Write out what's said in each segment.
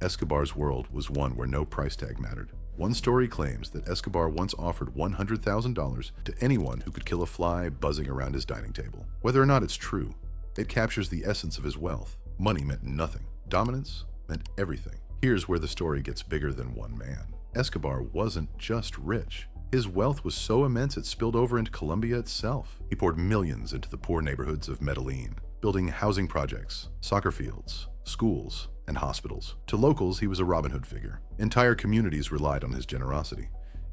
Escobar's world was one where no price tag mattered. One story claims that Escobar once offered $100,000 to anyone who could kill a fly buzzing around his dining table. Whether or not it's true, it captures the essence of his wealth. Money meant nothing. Dominance meant everything. Here's where the story gets bigger than one man. Escobar wasn't just rich. His wealth was so immense it spilled over into Colombia itself. He poured millions into the poor neighborhoods of Medellin, building housing projects, soccer fields, schools, and hospitals. To locals, he was a Robin Hood figure. Entire communities relied on his generosity,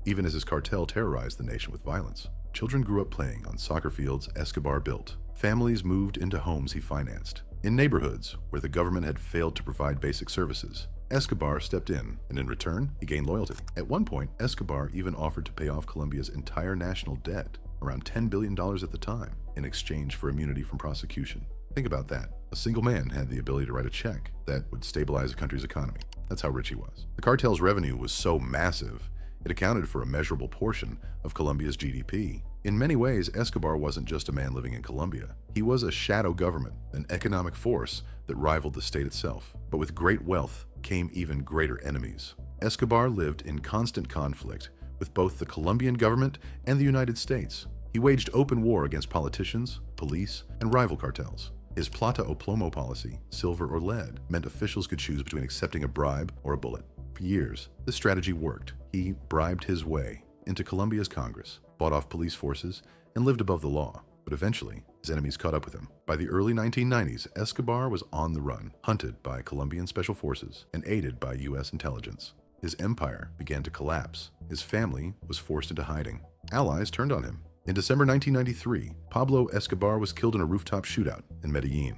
even as his cartel terrorized the nation with violence. Children grew up playing on soccer fields Escobar built. Families moved into homes he financed. In neighborhoods where the government had failed to provide basic services, Escobar stepped in, and in return, he gained loyalty. At one point, Escobar even offered to pay off Colombia's entire national debt, around $10 billion at the time, in exchange for immunity from prosecution. Think about that. A single man had the ability to write a check that would stabilize a country's economy. That's how rich he was. The cartel's revenue was so massive, it accounted for a measurable portion of Colombia's GDP. In many ways, Escobar wasn't just a man living in Colombia. He was a shadow government, an economic force that rivaled the state itself. But with great wealth came even greater enemies. Escobar lived in constant conflict with both the Colombian government and the United States. He waged open war against politicians, police, and rival cartels. His plata o plomo policy, silver or lead, meant officials could choose between accepting a bribe or a bullet. For years, this strategy worked. He bribed his way into Colombia's Congress, bought off police forces, and lived above the law. But eventually, his enemies caught up with him. By the early 1990s, Escobar was on the run, hunted by Colombian special forces and aided by U.S. intelligence. His empire began to collapse. His family was forced into hiding. Allies turned on him. In December 1993, Pablo Escobar was killed in a rooftop shootout in Medellin.